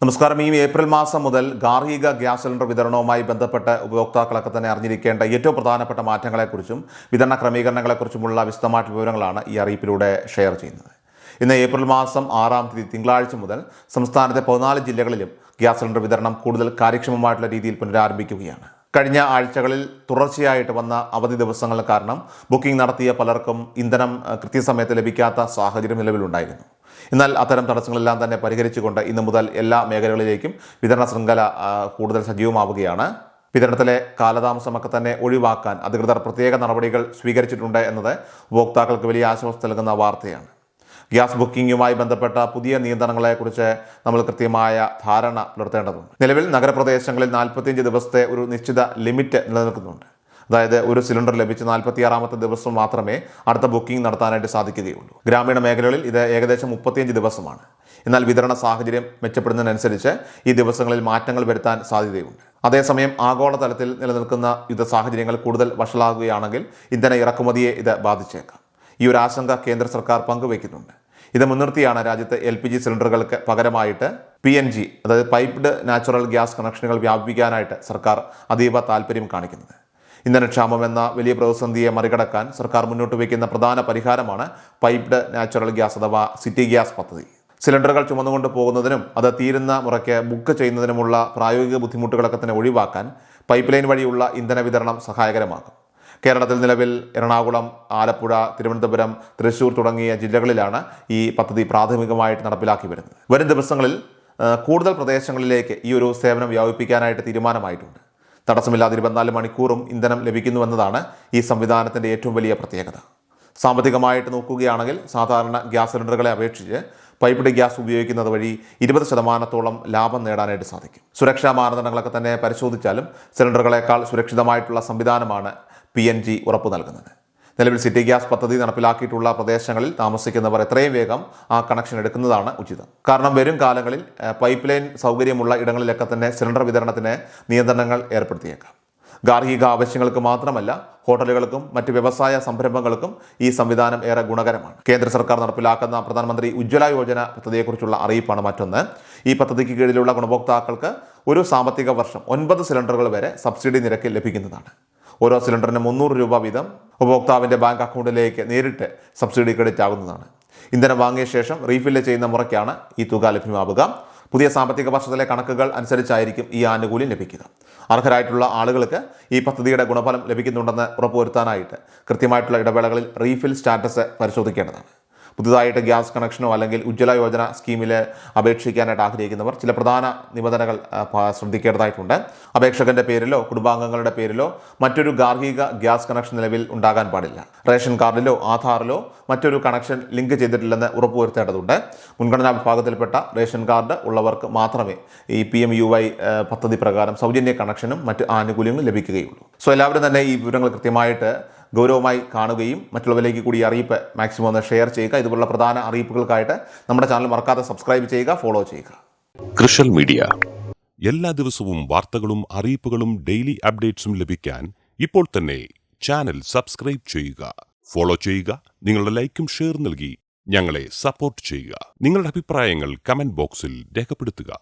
നമസ്കാരം. ഈ ഏപ്രിൽ മാസം മുതൽ ഗാർഹിക ഗ്യാസ് സിലിണ്ടർ വിതരണവുമായി ബന്ധപ്പെട്ട് ഉപഭോക്താക്കളൊക്കെ തന്നെ അറിഞ്ഞിരിക്കേണ്ട ഏറ്റവും പ്രധാനപ്പെട്ട മാറ്റങ്ങളെക്കുറിച്ചും വിതരണ ക്രമീകരണങ്ങളെക്കുറിച്ചുമുള്ള വിശദമായിട്ടുള്ള വിവരങ്ങളാണ് ഈ അറിയിപ്പിലൂടെ ഷെയർ ചെയ്യുന്നത്. ഇന്ന് ഏപ്രിൽ മാസം 6-ാം തീയതി തിങ്കളാഴ്ച മുതൽ സംസ്ഥാനത്തെ 14 ജില്ലകളിലും ഗ്യാസ് സിലിണ്ടർ വിതരണം കൂടുതൽ കാര്യക്ഷമമായിട്ടുള്ള രീതിയിൽ പുനരാരംഭിക്കുകയാണ്. കഴിഞ്ഞ ആഴ്ചകളിൽ തുടർച്ചയായിട്ട് വന്ന അവധി ദിവസങ്ങൾ കാരണം ബുക്കിംഗ് നടത്തിയ പലർക്കും ഇന്ധനം കൃത്യസമയത്ത് ലഭിക്കാത്ത സാഹചര്യം നിലവിലുണ്ടായിരുന്നു. എന്നാൽ അത്തരം തടസ്സങ്ങളെല്ലാം തന്നെ പരിഹരിച്ചുകൊണ്ട് ഇന്നു മുതൽ എല്ലാ മേഖലകളിലേക്കും വിതരണ ശൃംഖല കൂടുതൽ സജീവമാവുകയാണ്. വിതരണത്തിലെ കാലതാമസമൊക്കെ തന്നെ ഒഴിവാക്കാൻ അധികൃതർ പ്രത്യേക നടപടികൾ സ്വീകരിച്ചിട്ടുണ്ട് എന്നത് ഉപഭോക്താക്കൾക്ക് വലിയ ആശ്വാസം നൽകുന്ന വാർത്തയാണ്. ഗ്യാസ് ബുക്കിംഗുമായി ബന്ധപ്പെട്ട പുതിയ നിയന്ത്രണങ്ങളെക്കുറിച്ച് നമ്മൾ കൃത്യമായ ധാരണ പുലർത്തേണ്ടതുണ്ട്. നിലവിൽ നഗരപ്രദേശങ്ങളിൽ 45 ദിവസത്തെ ഒരു നിശ്ചിത ലിമിറ്റ് നിലനിൽക്കുന്നുണ്ട്. അതായത് ഒരു സിലിണ്ടർ ലഭിച്ച് 46-ാമത്തെ ദിവസം മാത്രമേ അടുത്ത ബുക്കിംഗ് നടത്താനായിട്ട് സാധിക്കുകയുള്ളൂ. ഗ്രാമീണ മേഖലകളിൽ ഇത് ഏകദേശം 35 ദിവസമാണ്. എന്നാൽ വിതരണ സാഹചര്യം മെച്ചപ്പെടുന്നതിനനുസരിച്ച് ഈ ദിവസങ്ങളിൽ മാറ്റങ്ങൾ വരുത്താൻ സാധ്യതയുണ്ട്. അതേസമയം ആഗോളതലത്തിൽ നിലനിൽക്കുന്ന യുദ്ധ സാഹചര്യങ്ങൾ കൂടുതൽ വഷളാകുകയാണെങ്കിൽ ഇന്ധന ഇറക്കുമതിയെ ഇത് ബാധിച്ചേക്കാം. ഈ ഒരു ആശങ്ക കേന്ദ്ര സർക്കാർ പങ്കുവയ്ക്കുന്നുണ്ട്. ഇത് മുൻനിർത്തിയാണ് രാജ്യത്ത് LPG സിലിണ്ടറുകൾക്ക് പകരമായിട്ട് PNG അതായത് പൈപ്ഡ് നാച്ചുറൽ ഗ്യാസ് കണക്ഷനുകൾ വ്യാപിപ്പിക്കാനായിട്ട് സർക്കാർ അതീവ താല്പര്യം കാണിക്കുന്നത്. ഇന്ധനക്ഷാമം എന്ന വലിയ പ്രതിസന്ധിയെ മറികടക്കാൻ സർക്കാർ മുന്നോട്ട് വയ്ക്കുന്ന പ്രധാന പരിഹാരമാണ് പൈപ്ഡ് നാച്ചുറൽ ഗ്യാസ് അഥവാ സിറ്റി ഗ്യാസ് പദ്ധതി. സിലിണ്ടറുകൾ ചുമന്നുകൊണ്ട് പോകുന്നതിനും അത് തീരുന്ന മുറയ്ക്ക് ബുക്ക് ചെയ്യുന്നതിനുമുള്ള പ്രായോഗിക ബുദ്ധിമുട്ടുകളൊക്കെ തന്നെ ഒഴിവാക്കാൻ പൈപ്പ് ലൈൻ വഴിയുള്ള ഇന്ധന വിതരണം സഹായകരമാകും. കേരളത്തിൽ നിലവിൽ എറണാകുളം, ആലപ്പുഴ, തിരുവനന്തപുരം, തൃശ്ശൂർ തുടങ്ങിയ ജില്ലകളിലാണ് ഈ പദ്ധതി പ്രാഥമികമായിട്ട് നടപ്പിലാക്കി വരുന്നത്. വരും ദിവസങ്ങളിൽ കൂടുതൽ പ്രദേശങ്ങളിലേക്ക് ഈ ഒരു സേവനം വ്യാപിപ്പിക്കാനായിട്ട് തീരുമാനമായിട്ടുണ്ട്. തടസ്സമില്ലാതെ 24 മണിക്കൂറും ഇന്ധനം ലഭിക്കുന്നുവെന്നതാണ് ഈ സംവിധാനത്തിൻ്റെ ഏറ്റവും വലിയ പ്രത്യേകത. സാമ്പത്തികമായിട്ട് നോക്കുകയാണെങ്കിൽ സാധാരണ ഗ്യാസ് സിലിണ്ടറുകളെ അപേക്ഷിച്ച് പൈപ്ഡ് ഗ്യാസ് ഉപയോഗിക്കുന്നത് വഴി 20% ലാഭം നേടാനായിട്ട് സാധിക്കും. സുരക്ഷാ മാനദണ്ഡങ്ങളൊക്കെ തന്നെ പരിശോധിച്ചാലും സിലിണ്ടറുകളെക്കാൾ സുരക്ഷിതമായിട്ടുള്ള സംവിധാനമാണ് PNG ഉറപ്പു നൽകുന്നത്. നിലവിൽ സിറ്റി ഗ്യാസ് പദ്ധതി നടപ്പിലാക്കിയിട്ടുള്ള പ്രദേശങ്ങളിൽ താമസിക്കുന്നവർ എത്രയും വേഗം ആ കണക്ഷൻ എടുക്കുന്നതാണ് ഉചിതം. കാരണം വരും കാലങ്ങളിൽ പൈപ്പ് ലൈൻ സൗകര്യമുള്ള ഇടങ്ങളിലൊക്കെ തന്നെ സിലിണ്ടർ വിതരണത്തിന് നിയന്ത്രണങ്ങൾ ഏർപ്പെടുത്തിയേക്കാം. ഗാർഹിക ആവശ്യങ്ങൾക്ക് മാത്രമല്ല ഹോട്ടലുകൾക്കും മറ്റ് വ്യവസായ സംരംഭങ്ങൾക്കും ഈ സംവിധാനം ഏറെ ഗുണകരമാണ്. കേന്ദ്ര സർക്കാർ നടപ്പിലാക്കുന്ന പ്രധാനമന്ത്രി ഉജ്ജ്വല യോജന പദ്ധതിയെക്കുറിച്ചുള്ള അറിയിപ്പാണ് മറ്റൊന്ന്. ഈ പദ്ധതിക്ക് കീഴിലുള്ള ഗുണഭോക്താക്കൾക്ക് ഒരു സാമ്പത്തിക വർഷം 9 സിലിണ്ടറുകൾ വരെ സബ്സിഡി നിരക്കിൽ ലഭിക്കുന്നതാണ്. ഓരോ സിലിണ്ടറിന് 300 രൂപ വീതം ഉപഭോക്താവിൻ്റെ ബാങ്ക് അക്കൗണ്ടിലേക്ക് നേരിട്ട് സബ്സിഡി ക്രെഡിറ്റ് ആകുന്നതാണ്. ഇന്ധനം വാങ്ങിയ ശേഷം റീഫില്ല് ചെയ്യുന്ന മുറയ്ക്കാണ് ഈ തുക ലഭ്യമാവുക. പുതിയ സാമ്പത്തിക വർഷത്തിലെ കണക്കുകൾ അനുസരിച്ചായിരിക്കും ഈ ആനുകൂല്യം ലഭിക്കുക. അർഹരായിട്ടുള്ള ആളുകൾക്ക് ഈ പദ്ധതിയുടെ ഗുണഫലം ലഭിക്കുന്നുണ്ടെന്ന് ഉറപ്പുവരുത്താനായിട്ട് കൃത്യമായിട്ടുള്ള ഇടവേളകളിൽ റീഫിൽ സ്റ്റാറ്റസ് പരിശോധിക്കേണ്ടതാണ്. പുതുതായിട്ട് ഗ്യാസ് കണക്ഷനോ അല്ലെങ്കിൽ ഉജ്ജ്വല യോജന സ്കീമിൽ അപേക്ഷിക്കാനായിട്ട് ആഗ്രഹിക്കുന്നവർ ചില പ്രധാന നിബന്ധനകൾ ശ്രദ്ധിക്കേണ്ടതായിട്ടുണ്ട്. അപേക്ഷകന്റെ പേരിലോ കുടുംബാംഗങ്ങളുടെ പേരിലോ മറ്റൊരു ഗാർഹിക ഗ്യാസ് കണക്ഷൻ നിലവിൽ ഉണ്ടാകാൻ പാടില്ല. റേഷൻ കാർഡിലോ ആധാറിലോ മറ്റൊരു കണക്ഷൻ ലിങ്ക് ചെയ്തിട്ടില്ലെന്ന് ഉറപ്പുവരുത്തേണ്ടതുണ്ട്. മുൻഗണനാ വിഭാഗത്തിൽപ്പെട്ട റേഷൻ കാർഡ് ഉള്ളവർക്ക് മാത്രമേ ഈ PMUY പദ്ധതി പ്രകാരം സൗജന്യ കണക്ഷനും മറ്റ് ആനുകൂല്യങ്ങളും ലഭിക്കുകയുള്ളൂ. എല്ലാവരും തന്നെ ഈ വിവരങ്ങൾ കൃത്യമായിട്ട് ഗൗരവമായി കാണുകയും മറ്റുള്ളവരിലേക്ക് കൂടി അറിയിപ്പ് മാക്സിമം ഒന്ന് ഷെയർ ചെയ്യുക. ഇതുപോലുള്ള പ്രധാന അറിയിപ്പുകൾക്കായിട്ട് നമ്മുടെ ചാനൽ മറക്കാതെ സബ്സ്ക്രൈബ് ചെയ്യുക, ഫോളോ ചെയ്യുക. കൃഷൽ മീഡിയ എല്ലാ ദിവസവും വാർത്തകളും അറിയിപ്പുകളും ഡെയിലി അപ്ഡേറ്റ്സും ലഭിക്കാൻ ഇപ്പോൾ തന്നെ ചാനൽ സബ്സ്ക്രൈബ് ചെയ്യുക, ഫോളോ ചെയ്യുക. നിങ്ങളുടെ ലൈക്കും ഷെയർ നൽകി ഞങ്ങളെ സപ്പോർട്ട് ചെയ്യുക. നിങ്ങളുടെ അഭിപ്രായങ്ങൾ കമന്റ് ബോക്സിൽ രേഖപ്പെടുത്തുക.